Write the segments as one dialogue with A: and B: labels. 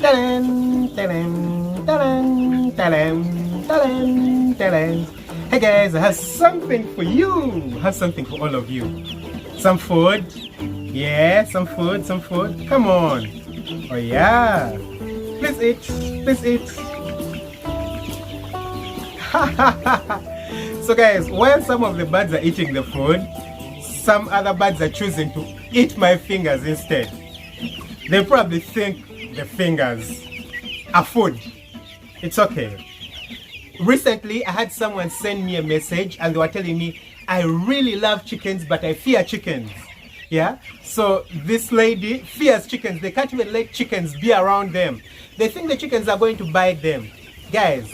A: Hey guys, I have something for you. I have something for all of you. Some food. Yeah, some food. Come on. Oh yeah. Please eat. Please eat. So guys, while some of the birds are eating the food, some other birds are choosing to eat my fingers instead. They probably think the fingers are food. It's okay. Recently, I had someone send me a message and they were telling me, I really love chickens, but I fear chickens. Yeah, so this lady fears chickens. They can't even let chickens be around them. They think the chickens are going to bite them. Guys,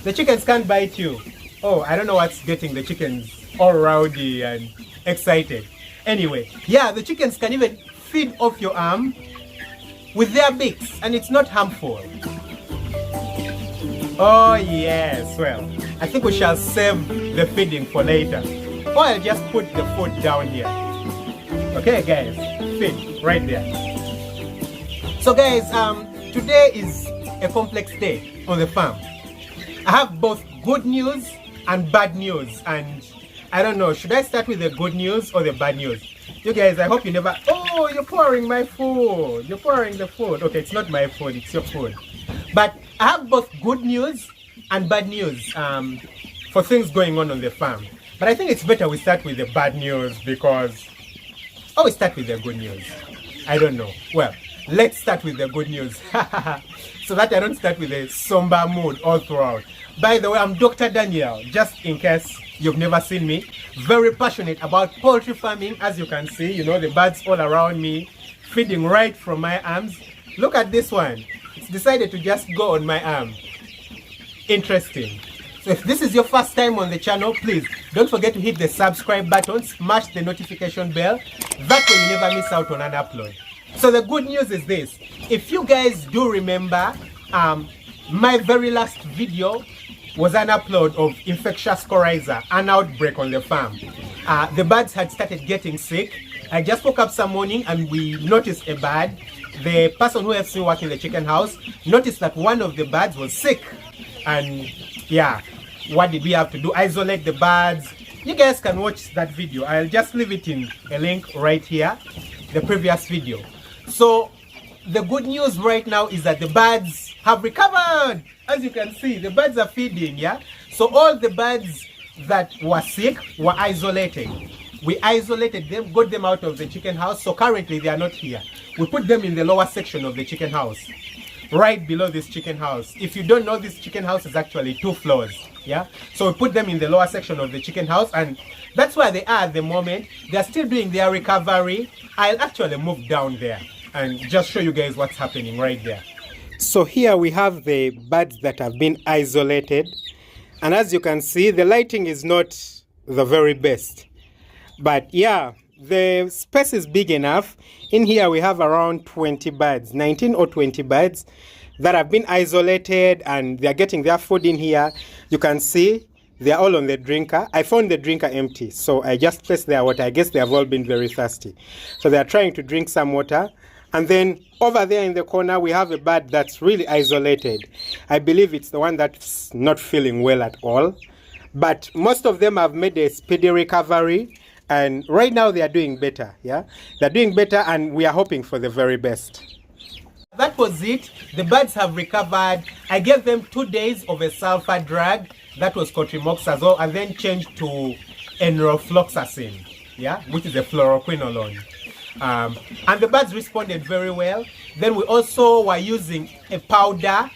A: the chickens can't bite you. Oh, I don't know what's getting the chickens all rowdy and excited. Anyway, yeah, the chickens can even feed off your arm with their beaks, and it's not harmful. Oh yes, well, I think we shall save the feeding for later. Or I'll just put the food down here. Okay guys, feed right there. So guys, today is a complex day on the farm. I have both good news and bad news, and I don't know, should I start with the good news or the bad news? You guys, I hope you never... Oh, you're pouring my food. You're pouring the food. Okay, it's not my food, it's your food. But I have both good news and bad news for things going on the farm. But I think it's better we start with the bad news because... Oh, we start with the good news. I don't know. Well, let's start with the good news. So that I don't start with a somber mood all throughout. By the way, I'm Dr. Daniel, just in case you've never seen me. Very passionate about poultry farming, as you can see. You know, the birds all around me, feeding right from my arms. Look at this one. It's decided to just go on my arm. Interesting. So if this is your first time on the channel, please don't forget to hit the subscribe button, smash the notification bell. That way you never miss out on an upload. So the good news is this. If you guys do remember, my very last video was an upload of infectious coryza, an outbreak on the farm. The birds had started getting sick. I just woke up some morning and we noticed a bird. The person who helps me work in the chicken house noticed that one of the birds was sick. And yeah, what did we have to do? Isolate the birds. You guys can watch that video. I'll just leave it in a link right here, the previous video. So the good news right now is that the birds have recovered. As you can see, the birds are feeding, yeah? So all the birds that were sick were isolated. We isolated them, got them out of the chicken house. So currently they are not here. We put them in the lower section of the chicken house, right below this chicken house. If you don't know, this chicken house is actually 2 floors, yeah? So we put them in the lower section of the chicken house, and that's where they are at the moment. They're still doing their recovery. I'll actually move down there and just show you guys what's happening right there. So here we have the birds that have been isolated, and as you can see, the lighting is not the very best, but yeah, the space is big enough. In here we have around 20 birds, 19 or 20 birds that have been isolated, and they're getting their food in here. You can see they're all on the drinker. I found the drinker empty, so I just placed their water. I guess they have all been very thirsty, so they're trying to drink some water. And then over there in the corner, we have a bird that's really isolated. I believe it's the one that's not feeling well at all. But most of them have made a speedy recovery. And right now they are doing better, yeah? They're doing better, and we are hoping for the very best. That was it. The birds have recovered. I gave them 2 days of a sulfur drug. That was cotrimoxazole, and then changed to enrofloxacin, yeah? Which is a fluoroquinolone. And the birds responded very well. Then we also were using a powder,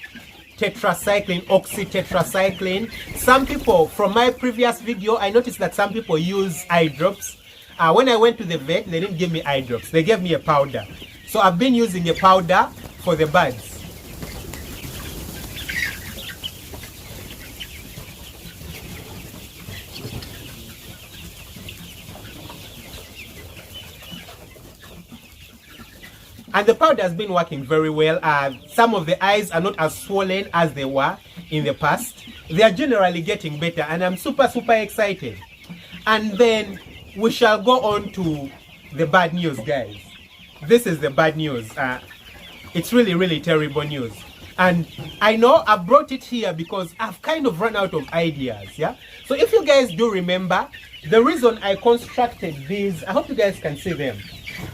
A: tetracycline, oxytetracycline. Some people, from my previous video, I noticed that some people use eye drops. When I went to the vet, they didn't give me eye drops. They gave me a powder. So I've been using a powder for the birds. And the powder has been working very well. Some of the eyes are not as swollen as they were in the past. They are generally getting better, and I'm super excited. And then we shall go on to the bad news, guys. This is the bad news. It's really, really terrible news. And I know I brought it here because I've kind of run out of ideas, yeah? So if you guys do remember, the reason I constructed these, I hope you guys can see them,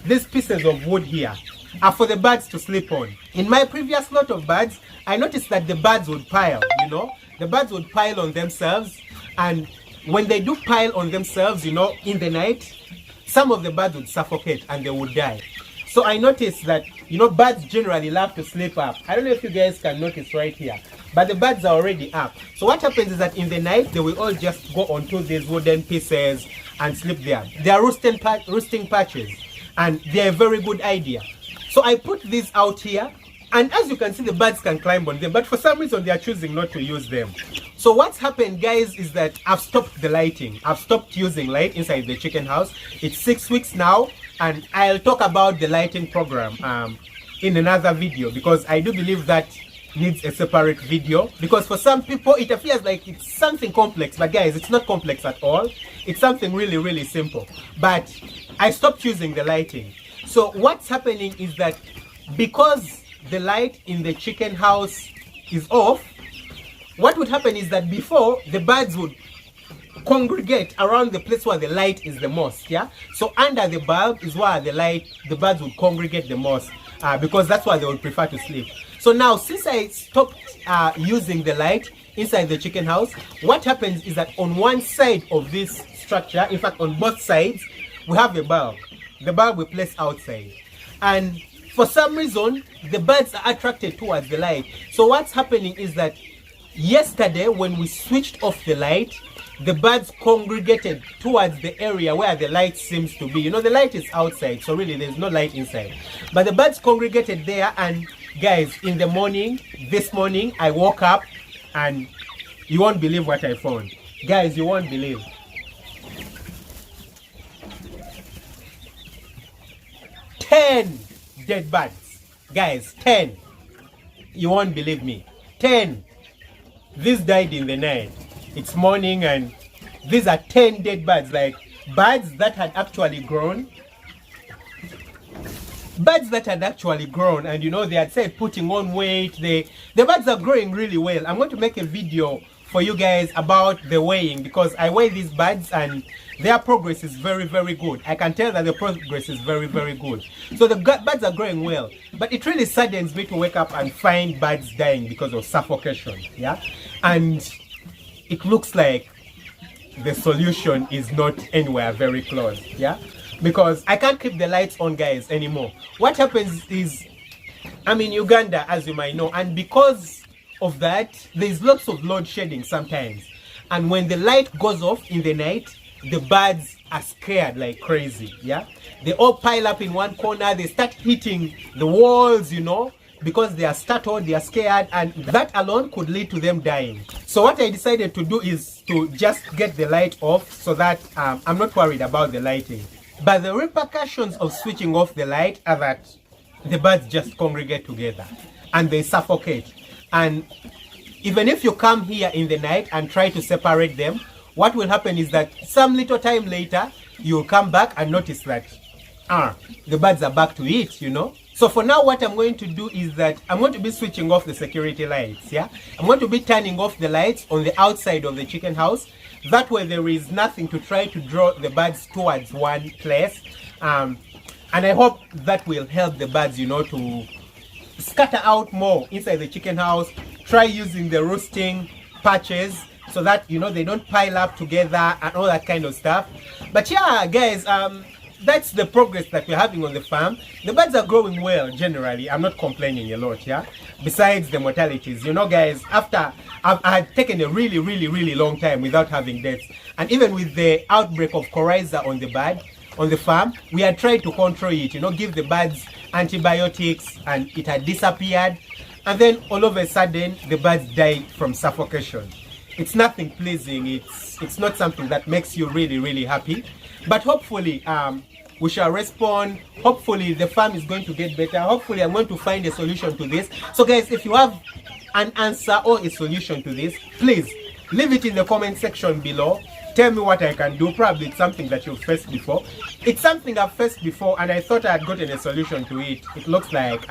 A: these pieces of wood here are for the birds to sleep on. In my previous lot of birds, I noticed that the birds would pile, you know? The birds would pile on themselves, and when they do pile on themselves, you know, in the night, some of the birds would suffocate and they would die. So I noticed that, you know, birds generally love to sleep up. I don't know if you guys can notice right here, but the birds are already up. So what happens is that in the night, they will all just go onto these wooden pieces and sleep there. They are roosting patches, and they're a very good idea. So I put these out here, and as you can see, the birds can climb on them, but for some reason, they are choosing not to use them. So what's happened, guys, is that I've stopped the lighting. I've stopped using light inside the chicken house. It's 6 weeks now, and I'll talk about the lighting program in another video, because I do believe that needs a separate video, because for some people it appears like it's something complex, but guys, it's not complex at all. It's something really, really simple. But I stopped using the lighting. So what's happening is that because the light in the chicken house is off, what would happen is that before, the birds would congregate around the place where the light is the most, yeah? So under the bulb is where the birds would congregate the most, because that's why they would prefer to sleep. So now, since I stopped using the light inside the chicken house, what happens is that on one side of this structure, in fact on both sides, we have a bulb. The bulb we place outside. And for some reason, the birds are attracted towards the light. So what's happening is that yesterday, when we switched off the light, the birds congregated towards the area where the light seems to be. You know, the light is outside, so really there's no light inside. But the birds congregated there, and guys, in the morning, this morning, I woke up and you won't believe what I found. Guys, you won't believe. 10 dead birds. Guys, 10. You won't believe me. 10. This died in the night. It's morning, and these are 10 dead birds, like birds that had actually grown. Birds that had actually grown, and you know, they had said putting on weight. The birds are growing really well. I'm going to make a video for you guys about the weighing, because I weigh these birds and their progress is very, very good. I can tell that the progress is very, very good. So the birds are growing well, but it really saddens me to wake up and find birds dying because of suffocation, yeah? And it looks like the solution is not anywhere very close, yeah? Because I can't keep the lights on, guys, anymore. What happens is, I'm in Uganda, as you might know, and because of that, there's lots of load shedding sometimes. And when the light goes off in the night, the birds are scared like crazy, yeah? They all pile up in one corner, they start hitting the walls, you know, because they are startled, they are scared, and that alone could lead to them dying. So what I decided to do is to just get the light off so that I'm not worried about the lighting. But the repercussions of switching off the light are that the birds just congregate together and they suffocate. And even if you come here in the night and try to separate them, what will happen is that some little time later, you'll come back and notice that the birds are back to it, you know. So for now, what I'm going to do is that I'm going to be switching off the security lights, yeah? I'm going to be turning off the lights on the outside of the chicken house. That way there is nothing to try to draw the birds towards one place. And I hope that will help the birds, you know, to scatter out more inside the chicken house. Try using the roosting patches so that, you know, they don't pile up together and all that kind of stuff. But yeah, guys, that's the progress that we're having on the farm. The birds are growing well generally. I'm not complaining a lot, yeah? Besides the mortalities, you know, guys, after I had taken a really, really, really long time without having deaths. And even with the outbreak of coryza on the farm, we had tried to control it, you know, give the birds antibiotics, and it had disappeared. And then all of a sudden, the birds died from suffocation. It's nothing pleasing. It's not something that makes you really, really happy. But hopefully, we shall respond. Hopefully, the farm is going to get better. Hopefully, I'm going to find a solution to this. So guys, if you have an answer or a solution to this, please leave it in the comment section below. Tell me what I can do. Probably it's something that you've faced before. It's something I've faced before, and I thought I had gotten a solution to it. It looks like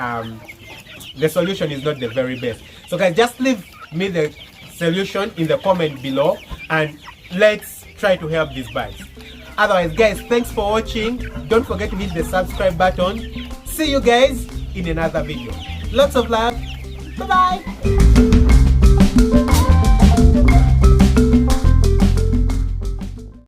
A: the solution is not the very best. So guys, just leave me the solution in the comment below and let's try to help these birds. Otherwise guys, thanks for watching. Don't forget to hit the subscribe button. See you guys in another video. Lots of love. Bye bye.